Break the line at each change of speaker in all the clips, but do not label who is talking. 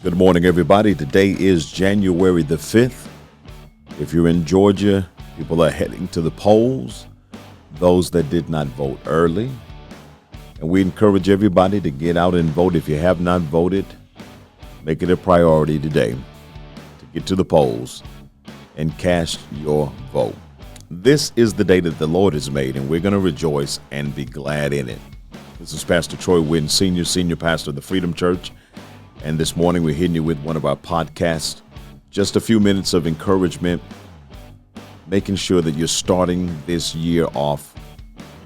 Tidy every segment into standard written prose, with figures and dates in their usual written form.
Good morning, everybody. Today is January the 5th. If you're in Georgia, people are heading to the polls, those that did not vote early. And we encourage everybody to get out and vote. If you have not voted, make it a priority today to get to the polls and cast your vote. This is the day that the Lord has made, and we're going to rejoice and be glad in it. This is Pastor Troy Wynn, senior pastor of the Freedom Church. And this morning we're hitting you with one of our podcasts. Just a few minutes of encouragement, making sure that you're starting this year off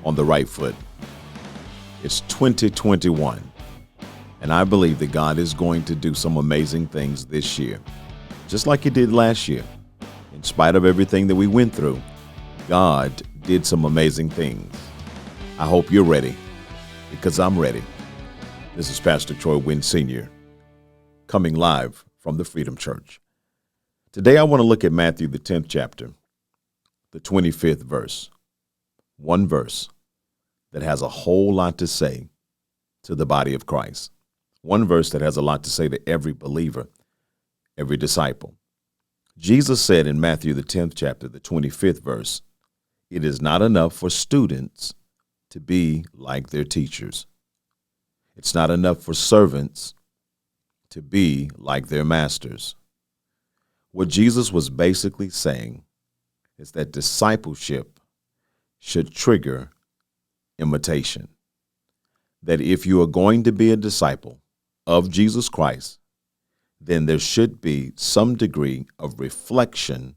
on the right foot. It's 2021, and I believe that God is going to do some amazing things this year, just like He did last year. In spite of everything that we went through, God did some amazing things. I hope you're ready, because I'm ready. This is Pastor Troy Wynn, Sr., coming live from the Freedom Church. Today I want to look at Matthew, the 10th chapter, the 25th verse. One verse that has a whole lot to say to the body of Christ. One verse that has a lot to say to every believer, every disciple. Jesus said in Matthew, the 10th chapter, the 25th verse, "It is not enough for students to be like their teachers. It's not enough for servants to be like their masters." What Jesus was basically saying is that discipleship should trigger imitation. That if you are going to be a disciple of Jesus Christ, then there should be some degree of reflection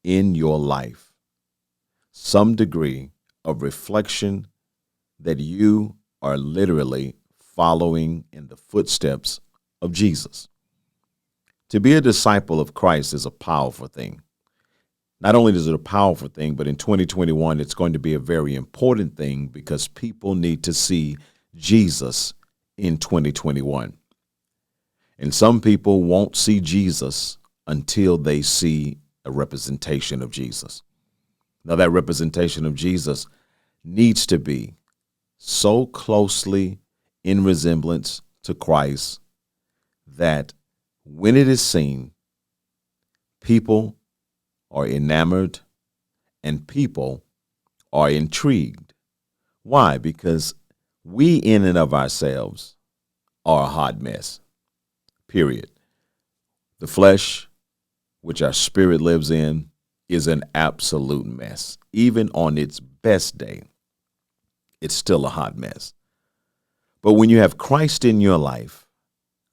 in your life. Some degree of reflection that you are literally following in the footsteps of Jesus. To be a disciple of Christ is a powerful thing. Not only is it a powerful thing, but in 2021, it's going to be a very important thing because people need to see Jesus in 2021. And some people won't see Jesus until they see a representation of Jesus. Now, that representation of Jesus needs to be so closely in resemblance to Christ that when it is seen, people are enamored and people are intrigued. Why? Because we in and of ourselves are a hot mess, period. The flesh, which our spirit lives in, is an absolute mess. Even on its best day, it's still a hot mess. But when you have Christ in your life,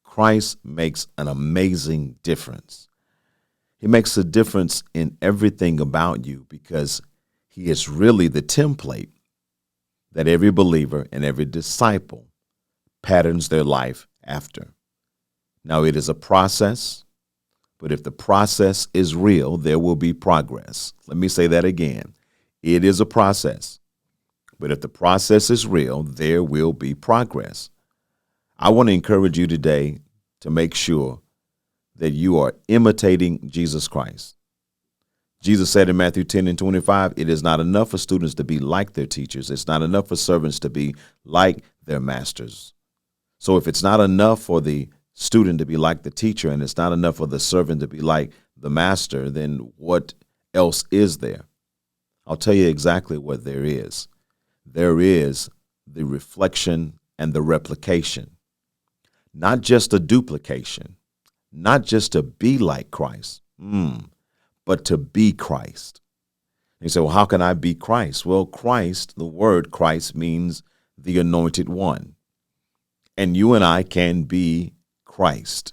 Christ makes an amazing difference. He makes a difference in everything about you because He is really the template that every believer and every disciple patterns their life after. Now, it is a process, but if the process is real, there will be progress. Let me say that again. It is a process, but if the process is real, there will be progress. I want to encourage you today to make sure that you are imitating Jesus Christ. Jesus said in Matthew 10 and 25, "It is not enough for students to be like their teachers. It's not enough for servants to be like their masters." So if it's not enough for the student to be like the teacher and it's not enough for the servant to be like the master, then what else is there? I'll tell you exactly what there is. There is the reflection and the replication. Not just a duplication, not just to be like Christ, but to be Christ. And you say, well, how can I be Christ? Well, Christ, the word Christ means the anointed one. And you and I can be Christ.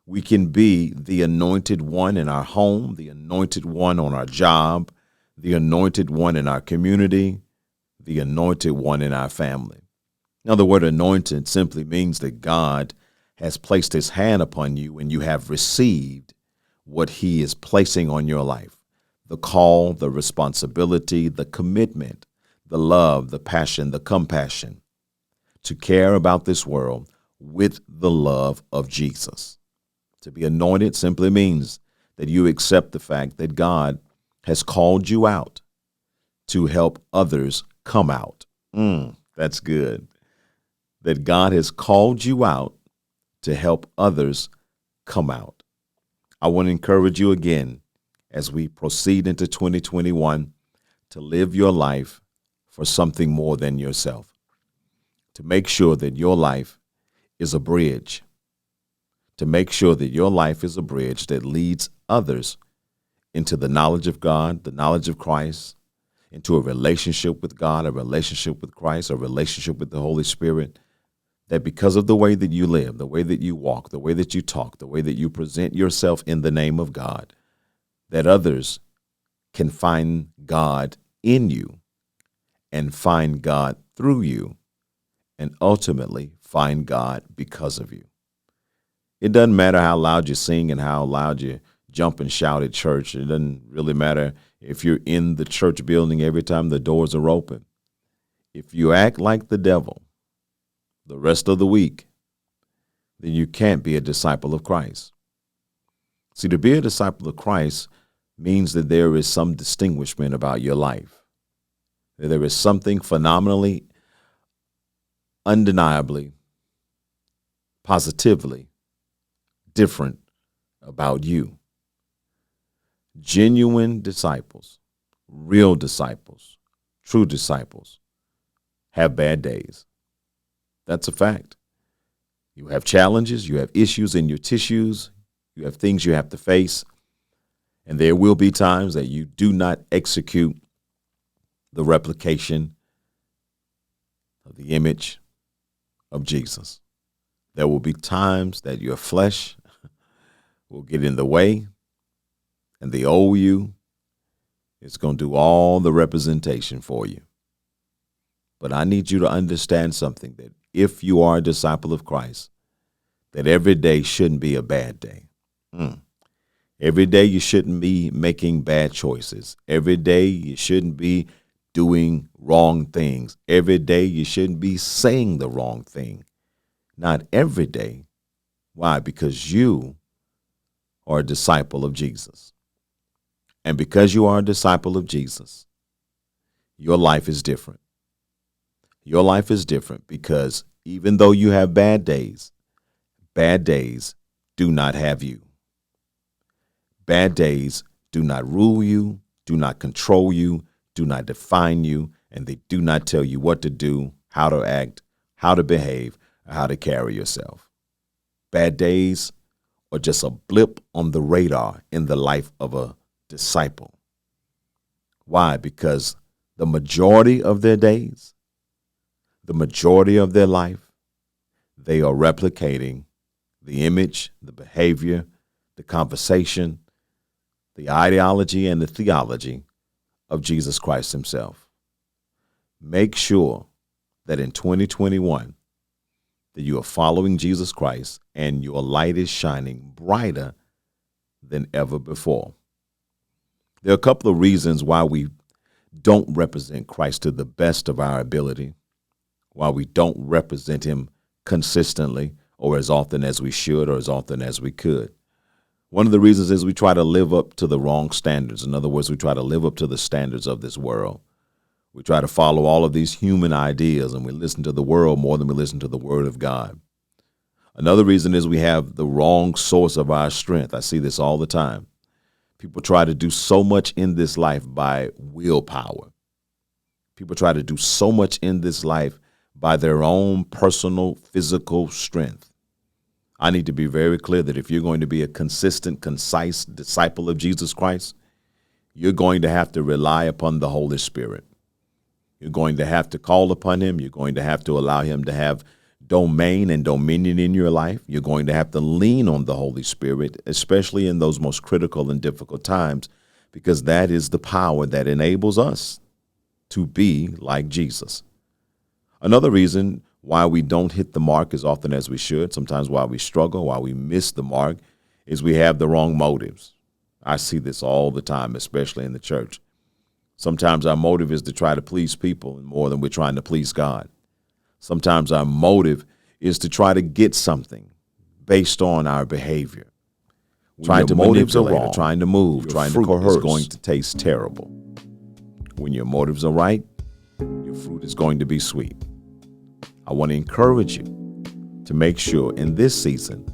We can be the anointed one in our home, the anointed one on our job, the anointed one in our community, the anointed one in our family. Now, the word anointed simply means that God has placed His hand upon you and you have received what He is placing on your life. The call, the responsibility, the commitment, the love, the passion, the compassion to care about this world with the love of Jesus. To be anointed simply means that you accept the fact that God has called you out to help others come out. That's good. That God has called you out to help others come out. I want to encourage you again as we proceed into 2021 to live your life for something more than yourself, to make sure that your life is a bridge, to make sure that your life is a bridge that leads others into the knowledge of God, the knowledge of Christ, into a relationship with God, a relationship with Christ, a relationship with the Holy Spirit, that because of the way that you live, the way that you walk, the way that you talk, the way that you present yourself in the name of God, that others can find God in you and find God through you and ultimately find God because of you. It doesn't matter how loud you sing and how loud you jump and shout at church. It doesn't really matter if you're in the church building every time the doors are open. If you act like the devil the rest of the week, then you can't be a disciple of Christ. See, to be a disciple of Christ means that there is some distinguishment about your life. That there is something phenomenally, undeniably, positively different about you. Genuine disciples, real disciples, true disciples have bad days. That's a fact. You have challenges, you have issues in your tissues, you have things you have to face, and there will be times that you do not execute the replication of the image of Jesus. There will be times that your flesh will get in the way, and the old you is going to do all the representation for you. But I need you to understand something, that if you are a disciple of Christ, that every day shouldn't be a bad day. Every day you shouldn't be making bad choices. Every day you shouldn't be doing wrong things. Every day you shouldn't be saying the wrong thing. Not every day. Why? Because you are a disciple of Jesus. And because you are a disciple of Jesus, your life is different. Your life is different because even though you have bad days do not have you. Bad days do not rule you, do not control you, do not define you, and they do not tell you what to do, how to act, how to behave, or how to carry yourself. Bad days are just a blip on the radar in the life of a disciple. Why? Because the majority of their days, the majority of their life, they are replicating the image, the behavior, the conversation, the ideology, and the theology of Jesus Christ himself. Make sure that in 2021 that you are following Jesus Christ and your light is shining brighter than ever before. There are a couple of reasons why we don't represent Christ to the best of our ability, why we don't represent him consistently or as often as we should or as often as we could. One of the reasons is we try to live up to the wrong standards. In other words, we try to live up to the standards of this world. We try to follow all of these human ideas, and we listen to the world more than we listen to the word of God. Another reason is we have the wrong source of our strength. I see this all the time. People try to do so much in this life by willpower. People try to do so much in this life by their own personal physical strength. I need to be very clear that if you're going to be a consistent, concise disciple of Jesus Christ, you're going to have to rely upon the Holy Spirit. You're going to have to call upon him. You're going to have to allow him to have domain and dominion in your life. You're going to have to lean on the Holy Spirit, especially in those most critical and difficult times, because that is the power that enables us to be like Jesus. Another reason why we don't hit the mark as often as we should, sometimes why we struggle, why we miss the mark, is we have the wrong motives. I see this all the time, especially in the church. Sometimes our motive is to try to please people more than we're trying to please God. Sometimes our motive is to try to get something based on our behavior. Trying to manipulate, or trying to move, trying to coerce is going to taste terrible. When your motives are right, your fruit is going to be sweet. I want to encourage you to make sure in this season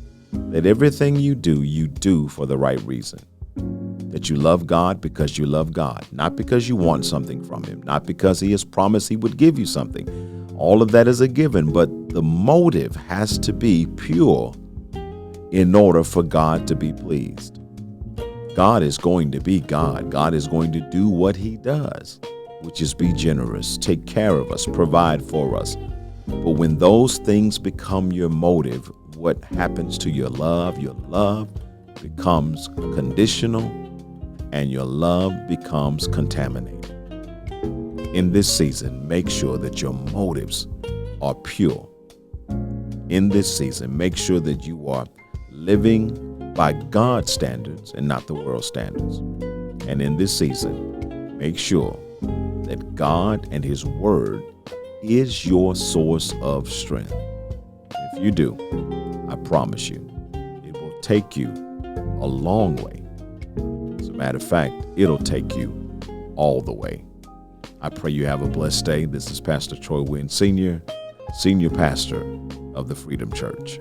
that everything you do for the right reason. That you love God because you love God, not because you want something from him, not because he has promised he would give you something. All of that is a given, but the motive has to be pure in order for God to be pleased. God is going to be God. God is going to do what he does, which is be generous, take care of us, provide for us. But when those things become your motive, what happens to your love? Your love becomes conditional and your love becomes contaminated. In this season, make sure that your motives are pure. In this season, make sure that you are living by God's standards and not the world's standards. And in this season, make sure that God and his word is your source of strength. If you do, I promise you, it will take you a long way. As a matter of fact, it'll take you all the way. I pray you have a blessed day. This is Pastor Troy Wynn, Senior Pastor of the Freedom Church.